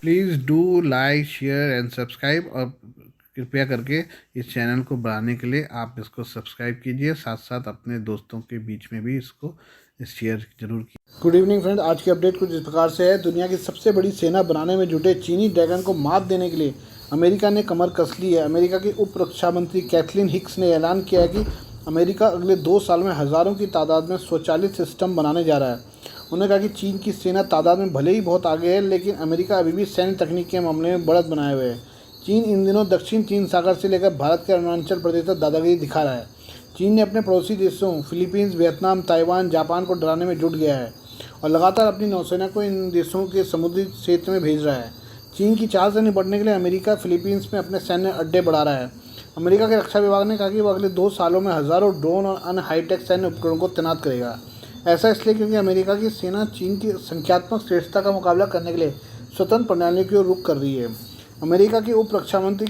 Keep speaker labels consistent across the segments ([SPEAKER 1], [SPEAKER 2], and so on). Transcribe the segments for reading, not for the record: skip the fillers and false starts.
[SPEAKER 1] Please do like share and subscribe, और कृपया करके इस चैनल को बढ़ाने के लिए आप इसको सब्सक्राइब कीजिए, साथ साथ अपने दोस्तों के बीच में भी इसको शेयर जरूर कीजिए।
[SPEAKER 2] गुड इवनिंग फ्रेंड, आज की अपडेट कुछ इस प्रकार से है। दुनिया की सबसे बड़ी सेना बनाने में जुटे चीनी ड्रैगन को मात देने के लिए अमेरिका ने कमर कस ली है। अमेरिका की उप रक्षा मंत्री कैथलीन हिक्स ने ऐलान किया है कि अमेरिका अगले 2 साल में हज़ारों की तादाद में स्वचालित सिस्टम बनाने जा रहा है। उन्होंने कहा कि चीन की सेना तादाद में भले ही बहुत आगे है, लेकिन अमेरिका अभी भी सैन्य तकनीक के मामले में बढ़त बनाए हुए है। चीन इन दिनों दक्षिण चीन सागर से लेकर भारत के अरुणाचल प्रदेश तक दादागिरी दिखा रहा है। चीन ने अपने पड़ोसी देशों फिलीपींस, वियतनाम, ताइवान, जापान को डराने में जुट गया है और लगातार अपनी नौसेना को इन देशों के समुद्री क्षेत्र में भेज रहा है। चीन की चाल से निपटने के लिए अमेरिका फिलीपींस में अपने सैन्य अड्डे बढ़ा रहा है। अमेरिका के रक्षा विभाग ने कहा कि वो अगले 2 सालों में हज़ारों ड्रोन और अन्य हाईटेक सैन्य उपकरणों को तैनात करेगा। ऐसा इसलिए क्योंकि अमेरिका की सेना चीन की संख्यात्मक श्रेष्ठता का मुकाबला करने के लिए स्वतंत्र प्रणालियों की ओर रुख कर रही है। अमेरिका की उप रक्षा मंत्री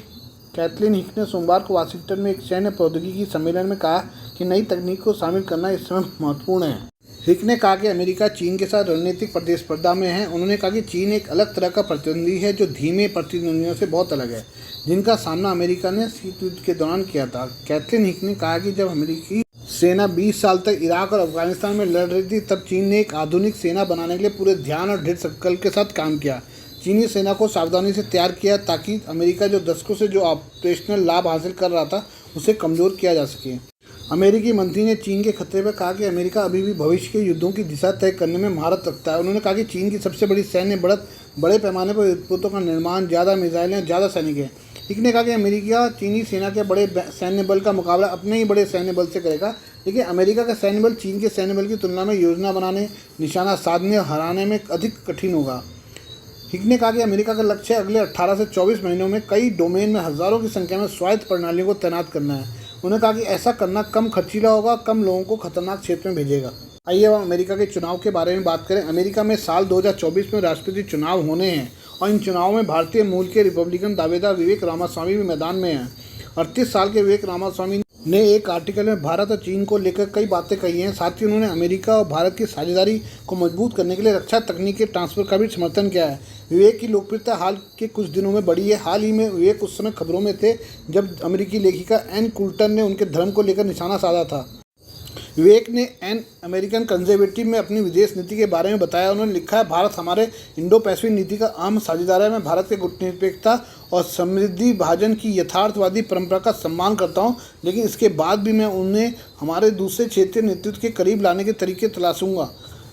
[SPEAKER 2] कैथलीन हिक ने सोमवार को वाशिंगटन में एक सैन्य प्रौद्योगिकी सम्मेलन में कहा कि नई तकनीक को शामिल करना इस समय महत्वपूर्ण है। हिक ने कहा कि अमेरिका चीन के साथ रणनीतिक प्रतिस्पर्धा में है। उन्होंने कहा कि चीन एक अलग तरह का प्रतिद्वंदी है जो धीमे प्रतिद्वंदियों से बहुत अलग है, जिनका सामना अमेरिका ने शीत युद्ध के दौरान किया था। कैथलीन हिक ने कहा कि जब अमेरिकी सेना 20 साल तक इराक और अफगानिस्तान में लड़ रही थी, तब चीन ने एक आधुनिक सेना बनाने के लिए पूरे ध्यान और दृढ़ संकल्प के साथ काम किया। चीनी सेना को सावधानी से तैयार किया ताकि अमेरिका जो दशकों से जो ऑपरेशनल लाभ हासिल कर रहा था उसे कमज़ोर किया जा सके। अमेरिकी मंत्री ने चीन के खतरे पर कहा कि अमेरिका अभी भी भविष्य के युद्धों की दिशा तय करने में महारत रखता है। उन्होंने कहा कि चीन की सबसे बड़ी सैन्य बढ़त बड़े पैमाने पर युद्धपोतों का निर्माण, ज़्यादा मिसाइलें, ज़्यादा सैनिक है। हिक ने कहा कि अमेरिका चीनी सेना के बड़े सैन्य बल का मुकाबला अपने ही बड़े सैन्य बल से करेगा, लेकिन अमेरिका का सैन्य बल चीन के सैन्य बल की तुलना में योजना बनाने, निशाना साधने और हराने में अधिक कठिन होगा। हिक ने कहा कि अमेरिका का लक्ष्य अगले 18 से 24 महीनों में कई डोमेन में हज़ारों की संख्या में स्वायत्त प्रणालियों को तैनात करना है। उन्होंने कहा कि ऐसा करना कम खर्चीला होगा, कम लोगों को खतरनाक क्षेत्र में भेजेगा। आइए अब अमेरिका के चुनाव के बारे में बात करें। अमेरिका में साल 2024 में राष्ट्रपति चुनाव होने हैं और इन चुनावों में भारतीय मूल के रिपब्लिकन दावेदार विवेक रामास्वामी भी मैदान में हैं। 38 साल के विवेक रामास्वामी ने एक आर्टिकल में भारत और चीन को लेकर कई बातें कही हैं। साथ ही उन्होंने अमेरिका और भारत की साझेदारी को मजबूत करने के लिए रक्षा तकनीक के ट्रांसफर का भी समर्थन किया है। विवेक की लोकप्रियता हाल के कुछ दिनों में बढ़ी है। हाल ही में विवेक उस समय खबरों में थे जब अमेरिकी लेखिका एन कुल्टन ने उनके धर्म को लेकर निशाना साधा था। विवेक ने एन अमेरिकन कंजर्वेटिव में अपनी विदेश नीति के बारे में बताया। उन्होंने लिखा है, भारत हमारे इंडो पैसिफिक नीति का अहम साझेदार है। मैं भारत के गुटनिरपेक्षता और समृद्धि भाजन की यथार्थवादी परंपरा का सम्मान करता हूं, लेकिन इसके बाद भी मैं उन्हें हमारे दूसरे क्षेत्रीय नेतृत्व के करीब लाने के तरीके तलाशूंगा।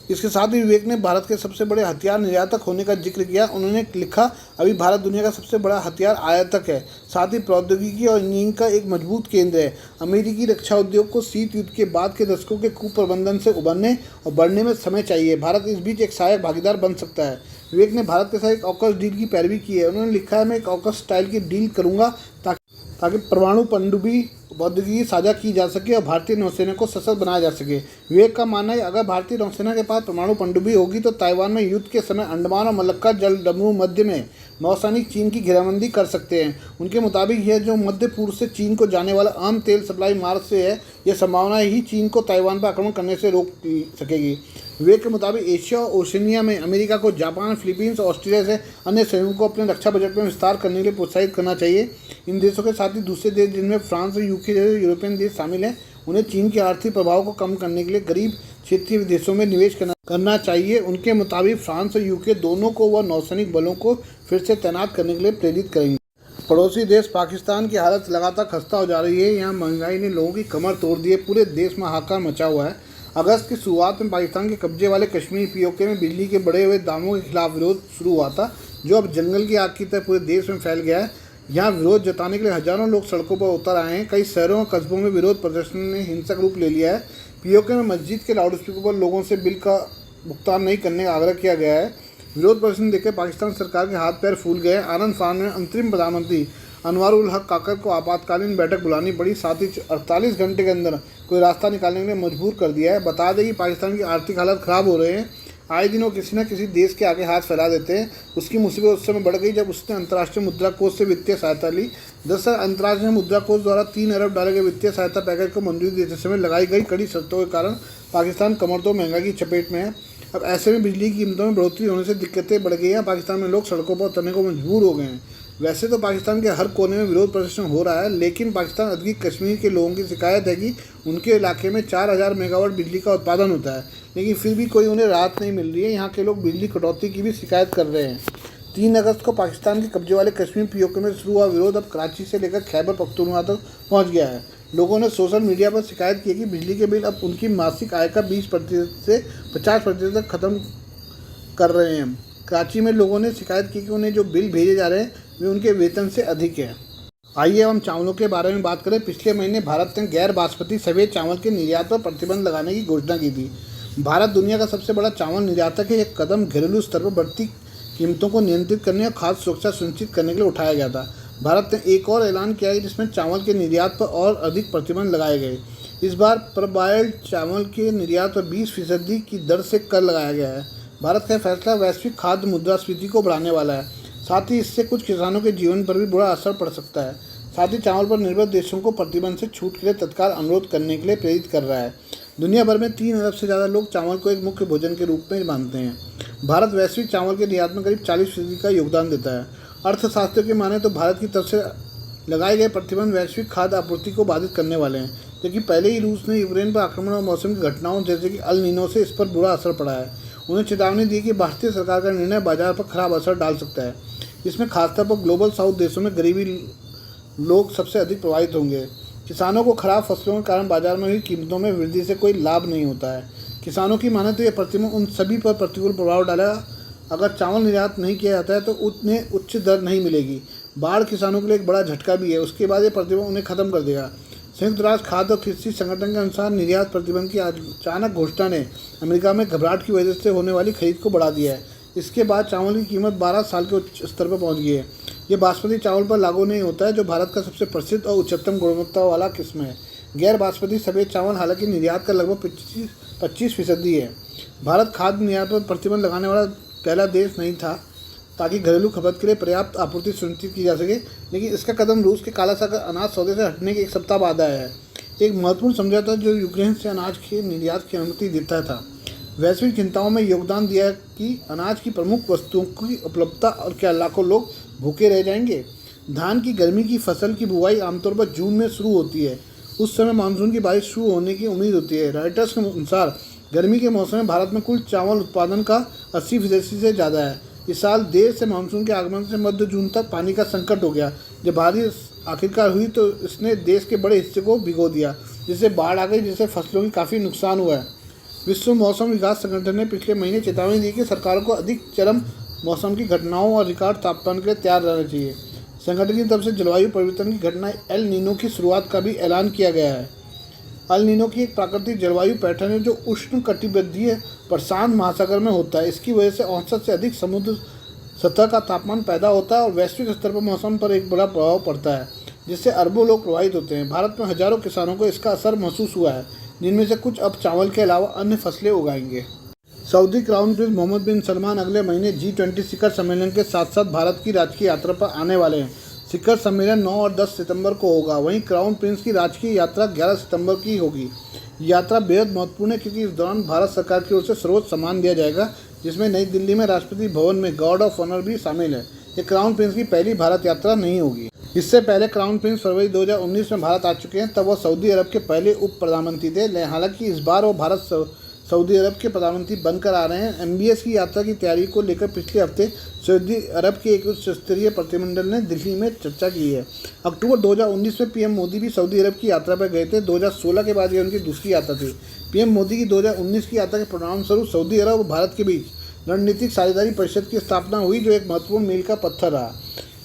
[SPEAKER 2] इसके साथ ही विवेक ने भारत के सबसे बड़े हथियार निर्यातक होने का जिक्र किया। उन्होंने लिखा, अभी भारत दुनिया का सबसे बड़ा हथियार आयातक है, साथ ही प्रौद्योगिकी और इंजीनियरिंग का एक मजबूत केंद्र है। अमेरिकी रक्षा उद्योग को शीत युद्ध के बाद के दशकों के कुप्रबंधन से उबरने और बढ़ने में समय चाहिए। भारत इस बीच एक सहायक भागीदार बन सकता है। विवेक ने भारत के साथ एक ऑकस डील की पैरवी की है। उन्होंने लिखा है, मैं एक ऑकस स्टाइल की डील करूँगा ताकि परमाणु पनडुब्बी प्रौद्योगिकी साझा की जा सके और भारतीय नौसेना को सशक्त बनाया जा सके। विवेक का मानना है, अगर भारतीय नौसेना के पास परमाणु पनडुब्बी होगी तो ताइवान में युद्ध के समय अंडमान और मलक्का जलडमरू मध्य में नौसैनिक चीन की घेराबंदी कर सकते हैं। उनके मुताबिक यह जो मध्य पूर्व से चीन को जाने वाला आम तेल सप्लाई मार्ग से है, यह संभावना ही चीन को ताइवान पर आक्रमण करने से रोक सकेगी। विवेक के मुताबिक एशिया और ओशिनिया में अमेरिका को जापान, फिलीपींस और ऑस्ट्रेलिया से अन्य सहयोगों को अपने रक्षा बजट में विस्तार करने के लिए प्रोत्साहित करना चाहिए। इन देशों के साथ ही दूसरे देश जिनमें फ्रांस और यूके जैसे यूरोपियन देश शामिल हैं, उन्हें चीन के आर्थिक प्रभाव को कम करने के लिए गरीब क्षेत्रीय देशों में निवेश करना चाहिए। उनके मुताबिक फ्रांस और यूके दोनों को वह नौसैनिक बलों को फिर से तैनात करने के लिए प्रेरित करेंगे। पड़ोसी देश पाकिस्तान की हालत लगातार खस्ता हो जा रही है। यहाँ महंगाई ने लोगों की कमर तोड़ दी है। पूरे देश में हाहाकार मचा हुआ है। अगस्त की शुरुआत में पाकिस्तान के कब्जे वाले कश्मीर पीओके में बिजली के बढ़े हुए दामों के खिलाफ विरोध शुरू हुआ था, जो अब जंगल की आग की तरह पूरे देश में फैल गया है। यहाँ विरोध जताने के लिए हजारों लोग सड़कों पर उतर आए हैं। कई शहरों और कस्बों में विरोध प्रदर्शन ने हिंसक रूप ले लिया है। पीओके में मस्जिद के लाउडस्पीकर पर लोगों से बिल का भुगतान नहीं करने का आग्रह किया गया है। विरोध प्रदर्शन देखकर पाकिस्तान सरकार के हाथ पैर फूल गए। आनंद फान ने अंतरिम प्रधानमंत्री अनवर उल हक काकर को आपातकालीन बैठक बुलानी पड़ी, साथ ही 48 घंटे के अंदर कोई रास्ता निकालने के लिए मजबूर कर दिया है। बता दें कि पाकिस्तान की आर्थिक हालत ख़राब हो रहे हैं। आए दिन वो किसी न किसी देश के आगे हाथ फैला देते हैं। उसकी मुसीबत उस समय बढ़ गई जब उसने अंतर्राष्ट्रीय मुद्रा कोष से वित्तीय सहायता ली। दरअसल अंतर्राष्ट्रीय मुद्रा कोष द्वारा 3 अरब डॉलर के वित्तीय सहायता पैकेज को मंजूरी देते समय लगाई गई कड़ी शर्तों के कारण पाकिस्तान कमरतोड़ महंगाई की चपेट में है। अब ऐसे में बिजली की कीमतों में बढ़ोतरी होने से दिक्कतें बढ़ गई हैं। पाकिस्तान में लोग सड़कों पर उतरने को मजबूर हो गए हैं। वैसे तो पाकिस्तान के हर कोने में विरोध प्रदर्शन हो रहा है, लेकिन पाकिस्तान अधिक कश्मीर के लोगों की शिकायत है कि उनके इलाके में 4000 मेगावाट बिजली का उत्पादन होता है, लेकिन फिर भी कोई उन्हें राहत नहीं मिल रही है। यहाँ के लोग बिजली कटौती की भी शिकायत कर रहे हैं। 3 अगस्त को पाकिस्तान के कब्जे वाले कश्मीर पीओके में शुरू हुआ विरोध अब कराची से लेकर खैबर पख्तूनख्वा तक पहुँच गया है। लोगों ने सोशल मीडिया पर शिकायत की कि बिजली के बिल अब उनकी मासिक आय का 20% से 50% तक खत्म कर रहे हैं। कराची में लोगों ने शिकायत की कि उन्हें जो बिल भेजे जा रहे हैं वे उनके वेतन से अधिक है। आइए हम चावलों के बारे में बात करें। पिछले महीने भारत ने गैर बासमती सफ़ेद चावल के निर्यात पर प्रतिबंध लगाने की घोषणा की थी। भारत दुनिया का सबसे बड़ा चावल निर्यातक है। यह कदम घरेलू स्तर पर बढ़ती कीमतों को नियंत्रित करने और खाद्य सुरक्षा सुनिश्चित करने के लिए उठाया गया था। भारत ने एक और ऐलान किया है जिसमें चावल के निर्यात पर और अधिक प्रतिबंध लगाए गए। इस बार परबाइल्ड चावल के निर्यात पर 20% की दर से कर लगाया गया है। भारत का फैसला वैश्विक खाद्य मुद्रास्फीति को बढ़ाने वाला है। साथ ही इससे कुछ किसानों के जीवन पर भी बुरा असर पड़ सकता है। साथ ही चावल पर निर्भर देशों को प्रतिबंध से छूट के लिए तत्काल अनुरोध करने के लिए प्रेरित कर रहा है। दुनिया भर में 3 अरब से ज़्यादा लोग चावल को एक मुख्य भोजन के रूप में मानते हैं। भारत वैश्विक चावल के निर्यात में करीब 40% का योगदान देता है। अर्थशास्त्रियों की माने तो भारत की तरफ से लगाए गए प्रतिबंध वैश्विक खाद्य आपूर्ति को बाधित करने वाले हैं, क्योंकि पहले ही रूस ने यूक्रेन पर आक्रमण और मौसम की घटनाओं जैसे कि अल नीनो से इस पर बुरा असर पड़ा है। उन्हें चेतावनी दी कि भारतीय सरकार का निर्णय बाजार पर खराब असर डाल सकता है। इसमें खासतौर पर ग्लोबल साउथ देशों में गरीबी लोग सबसे अधिक प्रभावित होंगे। किसानों को खराब फसलों के कारण बाजार में हुई कीमतों में वृद्धि से कोई लाभ नहीं होता है। किसानों की माने तो यह प्रतिबंध उन सभी पर प्रतिकूल प्रभाव डालेगा। अगर चावल निर्यात नहीं किया जाता है तो उन्हें उच्च दर नहीं मिलेगी। बाढ़ किसानों के लिए एक बड़ा झटका भी है। उसके बाद ये प्रतिबंध उन्हें खत्म कर देगा। संयुक्त राष्ट्र खाद्य और कृषि संगठन के अनुसार निर्यात प्रतिबंध की अचानक घोषणा ने अमेरिका में घबराहट की वजह से होने वाली खरीद को बढ़ा दिया है। इसके बाद चावल की कीमत 12 साल के उच्च स्तर पर पहुंच गई है। ये बासमती चावल पर लागू नहीं होता है, जो भारत का सबसे प्रसिद्ध और उच्चतम गुणवत्ता वाला किस्म है। गैर बासमती सफ़ेद चावल हालांकि निर्यात का लगभग 25% है। भारत खाद्य निर्यात पर प्रतिबंध लगाने वाला पहला देश नहीं था, ताकि घरेलू खपत के लिए पर्याप्त आपूर्ति सुनिश्चित की जा सके, लेकिन इसका कदम रूस के काला सागर अनाज सौदे से हटने के एक सप्ताह बाद आया है। एक महत्वपूर्ण समझौता जो यूक्रेन से अनाज के निर्यात की अनुमति देता था, वैश्विक चिंताओं में योगदान दिया कि अनाज की प्रमुख वस्तुओं की उपलब्धता और क्या लाखों लोग भूखे रह जाएंगे। धान की गर्मी की फसल की बुवाई आमतौर पर जून में शुरू होती है। उस समय मानसून की बारिश शुरू होने की उम्मीद होती है। रॉयटर्स के अनुसार गर्मी के मौसम में भारत में कुल चावल उत्पादन का 80% से ज़्यादा है। इस साल देर से मानसून के आगमन से मध्य जून तक पानी का संकट हो गया। जब बारिश आखिरकार हुई तो इसने देश के बड़े हिस्से को भिगो दिया, जिससे बाढ़ आ गई, जिससे फसलों की काफ़ी नुकसान हुआ है। विश्व मौसम विकास संगठन ने पिछले महीने चेतावनी दी कि सरकारों को अधिक चरम मौसम की घटनाओं और रिकॉर्ड तापमान के लिए तैयार रहना चाहिए। संगठन की तरफ से जलवायु परिवर्तन की घटना एल नीनो की शुरुआत का भी ऐलान किया गया है। एल नीनो की एक प्राकृतिक जलवायु पैटर्न है जो उष्ण कटिबंधीय प्रशांत महासागर में होता है। इसकी वजह से औसत से अधिक समुद्र सतह का तापमान पैदा होता है और वैश्विक स्तर पर मौसम पर एक बड़ा प्रभाव पड़ता है, जिससे अरबों लोग प्रभावित होते हैं। भारत में हजारों किसानों को इसका असर महसूस हुआ है, जिनमें से कुछ अब चावल के अलावा अन्य फसलें उगाएंगे। सऊदी क्राउन प्रिंस मोहम्मद बिन सलमान अगले महीने G20 शिखर सम्मेलन के साथ साथ भारत की राजकीय यात्रा पर आने वाले हैं। शिखर सम्मेलन 9 और 10 सितंबर को होगा। वहीं क्राउन प्रिंस की राजकीय यात्रा 11 सितंबर की होगी। यात्रा बेहद महत्वपूर्ण है क्योंकि इस दौरान भारत सरकार की ओर से सर्वोच्च सम्मान दिया जाएगा, जिसमें नई दिल्ली में राष्ट्रपति भवन में गार्ड ऑफ ऑनर भी शामिल है। ये क्राउन प्रिंस की पहली भारत यात्रा नहीं होगी। इससे पहले क्राउन प्रिंस फरवरी 2019 में भारत आ चुके हैं। तब वह सऊदी अरब के पहले उप प्रधानमंत्री थे। हालांकि इस बार वो भारत सऊदी अरब के प्रधानमंत्री बनकर आ रहे हैं। MBS की यात्रा की तैयारी को लेकर पिछले हफ्ते सऊदी अरब के एक उच्च स्तरीय प्रतिनिधिमंडल ने दिल्ली में चर्चा की है। अक्टूबर 2019 में PM मोदी भी सऊदी अरब की यात्रा पर गए थे। 2016 के बाद ये उनकी दूसरी यात्रा थी। PM मोदी की 2019 की यात्रा के परिणामस्वरूप सऊदी अरब और भारत के बीच रणनीतिक साझेदारी परिषद की स्थापना हुई, जो एक महत्वपूर्ण मील का पत्थर रहा।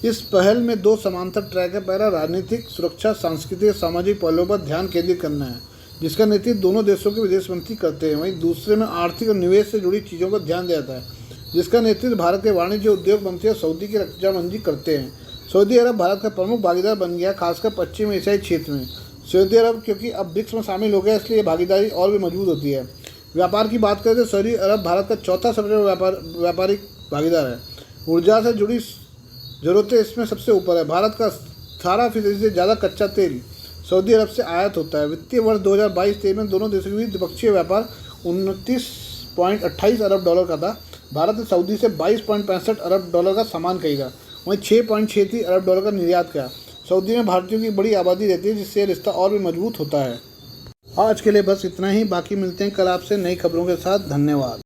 [SPEAKER 2] इस पहल में 2 समांतर ट्रैक है। पहला राजनीतिक, सुरक्षा, सांस्कृतिक और सामाजिक पहलुओं पर ध्यान केंद्रित करना है, जिसका नेतृत्व दोनों देशों के विदेश मंत्री करते हैं। वहीं दूसरे में आर्थिक और निवेश से जुड़ी चीज़ों पर ध्यान दिया जाता है, जिसका नेतृत्व भारत के वाणिज्य उद्योग मंत्री और सऊदी के रक्षा मंत्री करते हैं। सऊदी अरब भारत का प्रमुख भागीदार बन गया, खासकर पश्चिम एशियाई क्षेत्र में। सऊदी अरब क्योंकि अब ब्रिक्स में शामिल हो गया, इसलिए भागीदारी और भी मजबूत होती है। व्यापार की बात करें तो सऊदी अरब भारत का चौथा सबसे बड़ा व्यापारिक भागीदार है। ऊर्जा से जुड़ी ज़रूरतें इसमें सबसे ऊपर है। भारत का 18% से ज़्यादा कच्चा तेल सऊदी अरब से आयात होता है। वित्तीय वर्ष 2022-23 में दोनों देशों के बीच द्विपक्षीय व्यापार $22.28 अरब का था। भारत ने सऊदी से $22.65 अरब का सामान खरीदा, वहीं $6.33 अरब का निर्यात किया। सऊदी में भारतीयों की बड़ी आबादी रहती है, जिससे रिश्ता और भी मजबूत होता है। आज के लिए बस इतना ही, बाकी मिलते हैं कल आपसे नई खबरों के साथ। धन्यवाद।